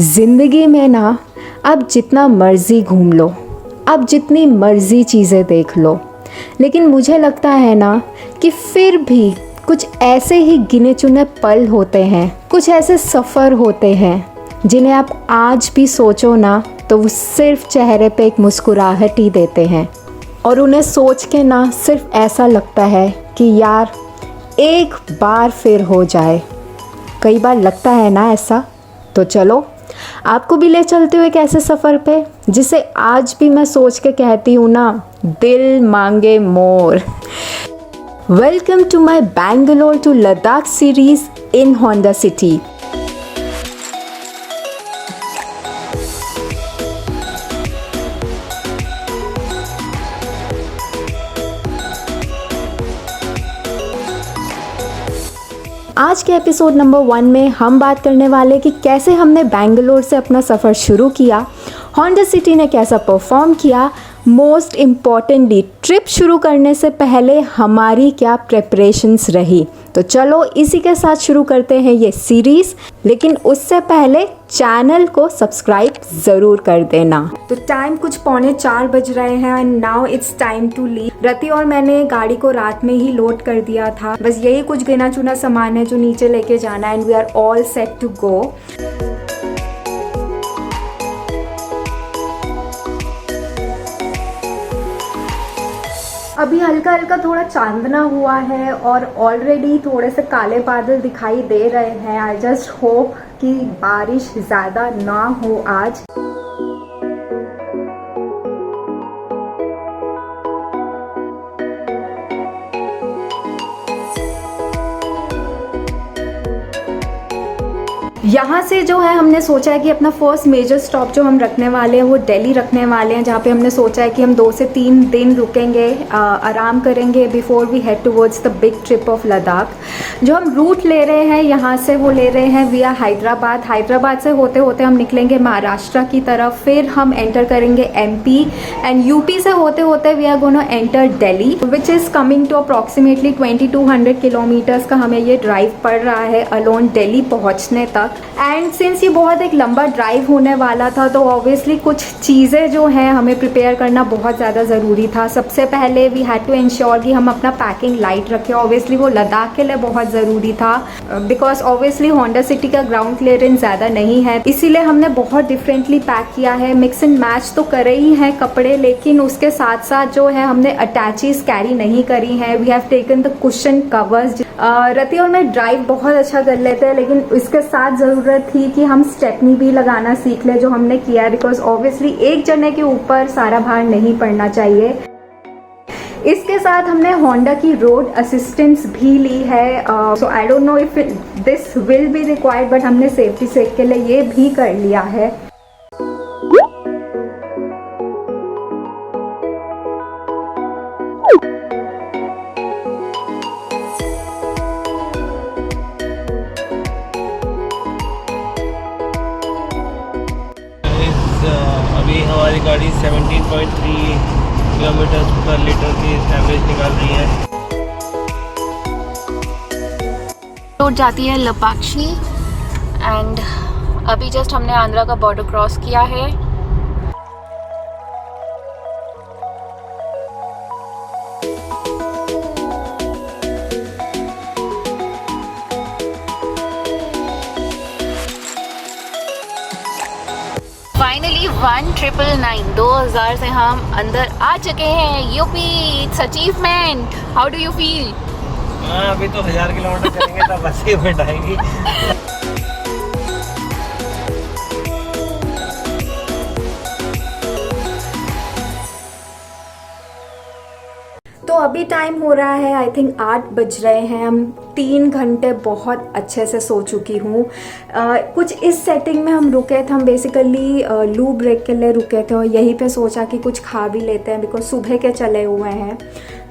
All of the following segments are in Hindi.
ज़िंदगी में ना आप जितना मर्ज़ी घूम लो, आप जितनी मर्ज़ी चीज़ें देख लो, लेकिन मुझे लगता है ना कि फिर भी कुछ ऐसे ही गिने चुने पल होते हैं, कुछ ऐसे सफ़र होते हैं जिन्हें आप आज भी सोचो ना तो वो सिर्फ चेहरे पे एक मुस्कुराहट ही देते हैं। और उन्हें सोच के ना सिर्फ ऐसा लगता है कि यार एक बार फिर हो जाए। कई बार लगता है ना ऐसा। तो चलो आपको भी ले चलते हुए एक ऐसे सफ़र पे जिसे आज भी मैं सोच के कहती हूँ ना, दिल मांगे more. Welcome to my Bangalore to Ladakh series in Honda City. आज के एपिसोड नंबर 1 में हम बात करने वाले कि कैसे हमने बैंगलोर से अपना सफ़र शुरू किया, होंडा सिटी ने कैसा परफॉर्म किया, मोस्ट इम्पॉर्टेंटली ट्रिप शुरू करने से पहले हमारी क्या प्रेपरेशंस रही। तो चलो इसी के साथ शुरू करते हैं ये सीरीज़, लेकिन उससे पहले चैनल को सब्सक्राइब ज़रूर कर देना। तो टाइम कुछ 3:45 बज रहे हैं and now it's time to leave. Rati और मैंने गाड़ी को रात में ही लोड कर दिया था। बस यही कुछ गिना चुना सामान है जो नीचे लेके जाना है and we are all set to go. अभी हल्का हल्का थोड़ा चांदना हुआ है और ऑलरेडी थोड़े से काले बादल दिखाई दे रहे हैं। आई जस्ट होप कि बारिश ज़्यादा ना हो आज। यहाँ से जो है हमने सोचा है कि अपना फर्स्ट मेजर स्टॉप जो हम रखने वाले हैं वो दिल्ली रखने वाले हैं, जहाँ पे हमने सोचा है कि हम 2 से 3 दिन रुकेंगे, आराम करेंगे before we head towards the big trip of Ladakh. जो हम रूट ले रहे हैं यहाँ से वो ले रहे हैं विया हैदराबाद। हैदराबाद से होते होते हम निकलेंगे महाराष्ट्र की तरफ, फिर हम एंटर करेंगे एमपी एंड यूपी से होते होते we are gonna enter Delhi, which is coming to approximately 2200 kilometres का हमें ये ड्राइव पड़ रहा है अलोन दिल्ली पहुँचने तक। एंड सिंस ये बहुत एक लंबा ड्राइव होने वाला था तो ऑब्वियसली कुछ चीज़ें जो हैं हमें प्रिपेयर करना बहुत ज़्यादा ज़रूरी था। सबसे पहले वी हैड टू इंश्योर कि हम अपना पैकिंग लाइट रखें। ऑब्वियसली वो लद्दाख के लिए बहुत ज़रूरी था बिकॉज ऑब्वियसली होंडा सिटी का ग्राउंड क्लियरेंस ज़्यादा नहीं है, इसीलिए हमने बहुत डिफरेंटली पैक किया है। मिक्स एंड मैच तो करे ही हैं कपड़े, लेकिन उसके साथ साथ जो है हमने अटैचीज कैरी नहीं करी हैं। We have taken the cushion covers. Rati और मैं ड्राइव बहुत अच्छा कर लेते हैं, लेकिन इसके साथ ज़रूरत थी कि हम स्टेपनी भी लगाना सीख ले, जो हमने किया है बिकॉज ऑब्वियसली एक जने के ऊपर सारा भार नहीं पड़ना चाहिए। इसके साथ हमने होंडा की रोड असिस्टेंस भी ली है। So I don't know if this will be required, but हमने सेफ्टी सेक के लिए ये भी कर लिया है। अभी हमारी गाड़ी 17.3 किलोमीटर पर लीटर की एवरेज निकाल रही है। रोड जाती है लपाक्षी एंड अभी जस्ट हमने आंध्रा का बॉर्डर क्रॉस किया है। फाइनली 1999 2000 से हम अंदर आ चुके हैं UP. It's achievement. How do you feel? अभी तो 1000 किलोमीटर चलेंगे तब बस ही मिट आएगी। तो अभी टाइम हो रहा है आई थिंक 8 बज रहे हैं। हम 3 घंटे बहुत अच्छे से सो चुकी हूँ। कुछ इस सेटिंग में हम रुके थे। हम बेसिकली लू ब्रेक के लिए रुके थे और यहीं पे सोचा कि कुछ खा भी लेते हैं बिकॉज सुबह के चले हुए हैं।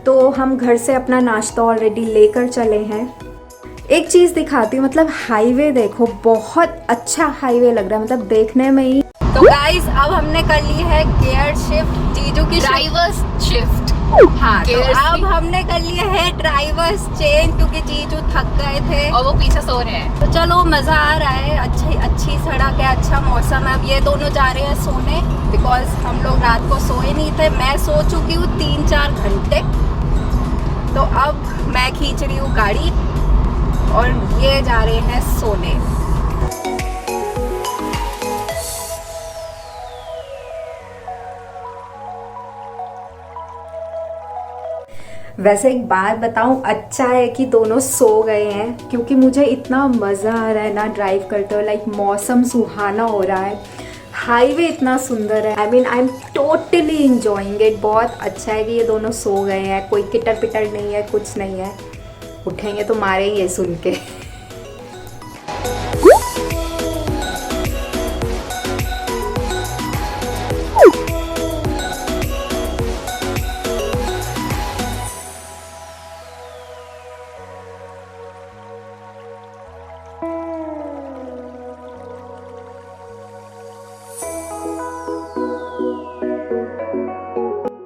तो हम घर से अपना नाश्ता ऑलरेडी लेकर चले हैं। एक चीज़ दिखाती हूँ, मतलब हाईवे देखो, बहुत अच्छा हाईवे लग रहा है, मतलब देखने में ही। तो गाइस अब हमने कर ली है गियर शिफ्ट, जीजू की ड्राइवर्स शिफ्ट। हाँ, तो अब हमने कर लिया है ड्राइवर्स चेंज क्योंकि जीजू थक गए थे और वो पीछे सो रहे हैं। तो चलो मज़ा आ रहा है, अच्छी सड़क है, अच्छा मौसम मौसम है। अब ये दोनों जा रहे हैं सोने, बिकॉज हम लोग रात को सोए नहीं थे। मैं सो चुकी हूँ 3-4 घंटे, तो अब मैं खींच रही हूँ गाड़ी और ये जा रहे हैं सोने। वैसे एक बात बताऊं, अच्छा है कि दोनों सो गए हैं, क्योंकि मुझे इतना मज़ा आ रहा है ना ड्राइव करते हुए। लाइक मौसम सुहाना हो रहा है, हाईवे इतना सुंदर है। I am totally enjoying it. बहुत अच्छा है कि ये दोनों सो गए हैं, कोई किटर पिटर नहीं है, कुछ नहीं है। उठेंगे तो मारे ये सुन के।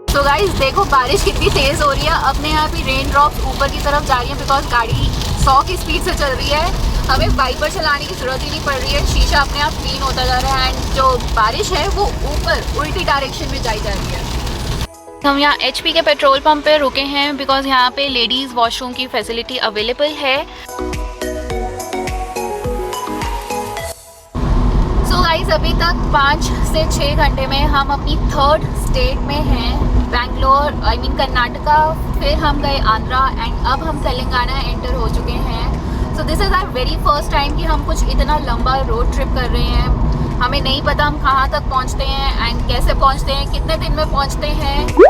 तो गाइस देखो बारिश कितनी तेज हो रही है। अपने यहाँ भी रेन ड्रॉप्स ऊपर की तरफ जा रही है, बिकॉज गाड़ी 100 की स्पीड से चल रही है। हमें वाइपर चलाने की जरूरत ही नहीं पड़ रही है, शीशा अपने आप क्लीन होता जा रहा है। एंड जो बारिश है वो ऊपर उल्टी डायरेक्शन में जाई जा रही है। हम यहाँ HP के पेट्रोल पंप पे रुके हैं, बिकॉज यहाँ पे लेडीज वॉशरूम की फैसिलिटी अवेलेबल है। सो गाइस अभी तक 5 से 6 घंटे में हम अपनी 3rd स्टेट में हैं, बैंगलोर, कर्नाटका, फिर हम गए आंध्रा एंड अब हम तेलंगाना एंटर हो चुके हैं। So this is our very first time कि हम कुछ इतना लंबा रोड ट्रिप कर रहे हैं। हमें नहीं पता हम कहाँ तक पहुँचते हैं एंड कैसे पहुँचते हैं, कितने दिन में पहुँचते हैं।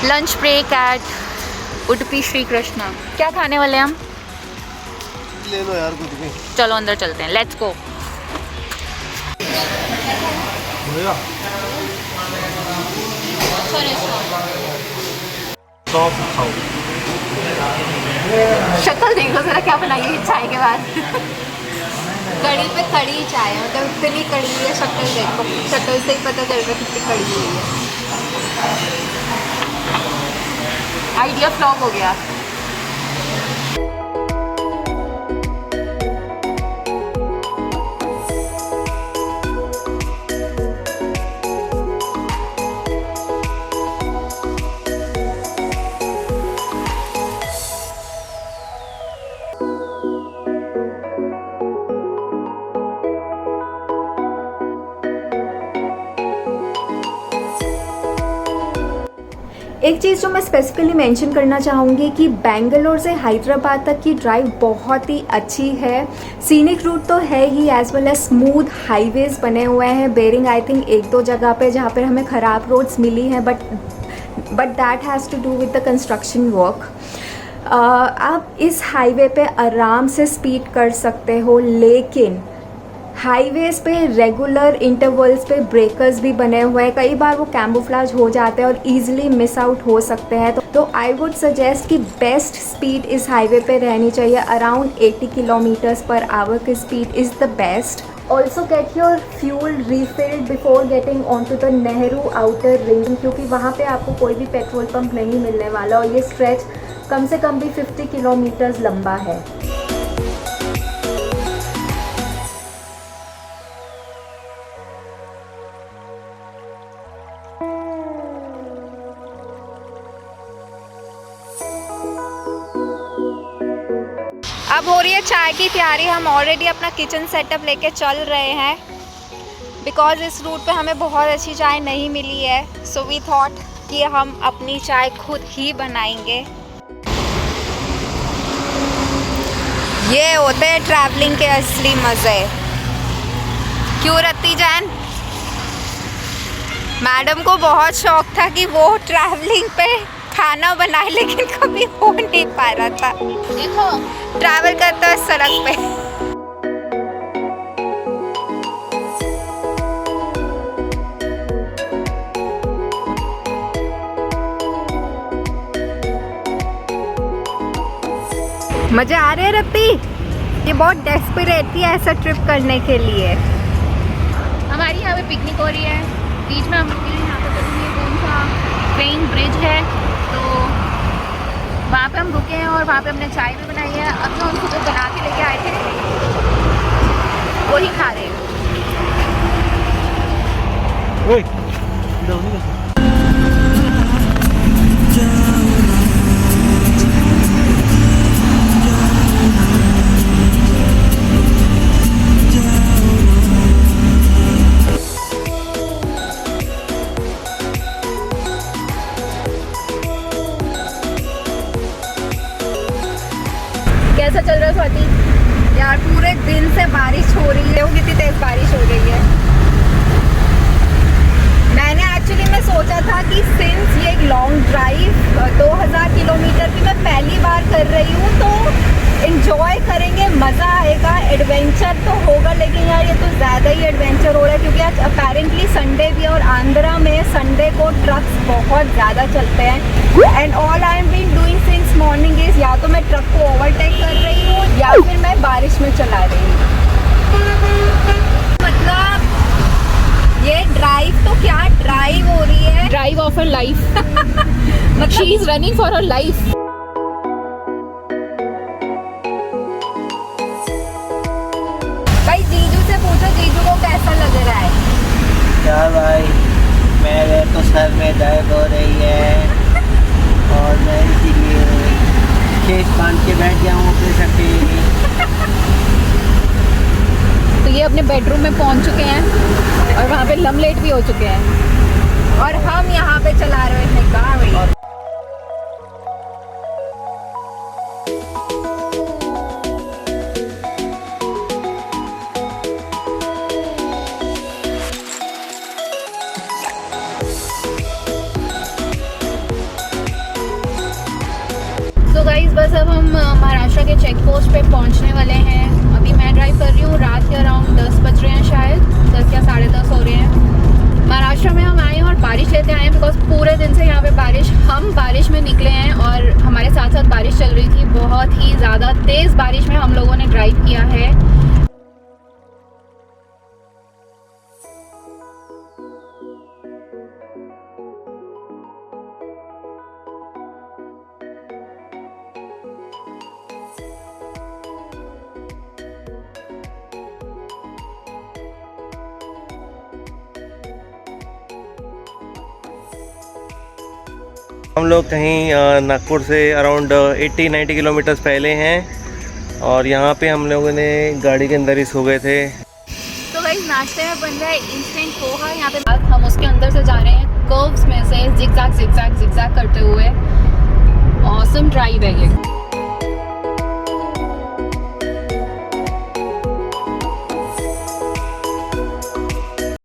Lunch break at Udupi Shri Krishna. क्या खाने वाले हम? ले लो यार कुछ भी। चलो अंदर चलते हैं, लेट्स गो। शक्ल देखो जरा क्या बनाई है चाय के बाद। कड़ी पे कड़ी चाय, मतलब इतनी कड़ी है। शक्ल देखो, शक्ल से ही पता चल रहा है कितनी कड़ी हुई है। आइडिया फ्लॉप हो गया। एक चीज़ जो मैं स्पेसिफिकली मेंशन करना चाहूँगी कि बेंगलोर से हैदराबाद तक की ड्राइव बहुत ही अच्छी है। सीनिक रूट तो है ही, as well as smooth highways बने हुए हैं। बेरिंग आई थिंक 1-2 जगह पे जहाँ पर हमें ख़राब रोड्स मिली हैं, but that has to do with the construction work. आप इस हाईवे पे आराम से स्पीड कर सकते हो, लेकिन हाईवेज पे रेगुलर इंटरवल्स पे ब्रेकर्स भी बने हुए हैं। कई बार वो कैम्बोफ्लाज हो जाते हैं और इजीली मिस आउट हो सकते हैं। तो आई वुड सजेस्ट कि बेस्ट स्पीड इस हाईवे पे रहनी चाहिए। अराउंड 80 किलोमीटर्स पर आवर की speed is the best. Also get your fuel refilled before getting on to the Nehru outer ring, क्योंकि वहाँ पे आपको कोई भी पेट्रोल पंप नहीं मिलने वाला और ये स्ट्रेच कम से कम भी 50 किलोमीटर्स लंबा है। अब हो रही है चाय की तैयारी। हम ऑलरेडी अपना किचन सेटअप लेके चल रहे हैं, बिकॉज इस रूट पे हमें बहुत अच्छी चाय नहीं मिली है। सो वी थॉट कि हम अपनी चाय खुद ही बनाएंगे। ये होते हैं ट्रैवलिंग के असली मज़े। क्यों रत्ती जैन? मैडम को बहुत शौक था कि वो ट्रैवलिंग पे खाना बनाए, लेकिन कभी हो नहीं पा रहा था। देखो ट्रैवल करते हुए सड़क पे। मजे आ रहे हैं रत्ती? ये बहुत डेस्परेट थी ऐसा ट्रिप करने के लिए। हमारी यहाँ पे पिकनिक हो रही है, बीच में हम रुके हैं। यहाँ पे देखिए कौन सा ट्रेन ब्रिज है, तो वहाँ पे हम रुके हैं और वहाँ पे हमने चाय भी बनाई है। अब जो हम सुबह बना के लेके आए थे वही खा रहे हैं। कैसा चल रहा है स्वाति? यार पूरे दिन से बारिश हो रही है, कितनी तेज बारिश हो रही है। मैंने एक्चुअली मैं सोचा था कि सिंस ये एक लॉन्ग ड्राइव 2000 किलोमीटर की मैं पहली बार कर रही हूँ, तो एंजॉय करेंगे, मज़ा आएगा, एडवेंचर तो होगा। लेकिन यार ये तो ज़्यादा ही एडवेंचर हो रहा है, क्योंकि आज अपेरेंटली संडे भी है और आंध्रा में संडे को ट्रक्स बहुत ज़्यादा चलते हैं। And all I am been doing since morning is या तो मैं ट्रक को ओवरटेक कर रही हूँ या फिर मैं बारिश में चला रही हूँ। मतलब ये ड्राइव तो क्या ड्राइव हो रही है, drive of her life. She is running for her life. भाई जीजू से पूछो जीजू को कैसा लग रहा है। क्या भाई, मेरे तो सर में दर्द हो रही है और मैं इसीलिए केस बांध के बैठ गया हूँ अपने सर पे। तो ये अपने बेडरूम में पहुंच चुके हैं और वहाँ पे लमलेट भी हो चुके हैं और हम यहाँ पे चला रहे हैं गाड़ी। तो गाइस बस अब हम महाराष्ट्र के चेक पोस्ट पे पहुंचने वाले हैं। अभी मैं ड्राइव कर रही हूँ, रात के अराउंड 10 बज रहे हैं, शायद 10 या 10:30 हो रहे हैं। महाराष्ट्र में हम आए हैं और बारिश लेते आए हैं, बिकॉज पूरे दिन से यहाँ पे बारिश, हम बारिश में निकले हैं और हमारे साथ साथ बारिश चल रही थी। बहुत ही ज़्यादा तेज़ बारिश में हम लोगों ने ड्राइव किया है। हम लोग कहीं नागपुर से अराउंड 80-90 किलोमीटर्स पहले हैं और यहाँ पे हम लोगों ने गाड़ी के अंदर ही सो गए थे। तो गाइस नाश्ते में बन रहा है इंस्टेंट पोहा। यहाँ पे हम उसके अंदर से जा रहे हैं, कर्व्स में से जिगजैग जिगजैग जिगजैग करते हुए। ऑसम ड्राइव है ये।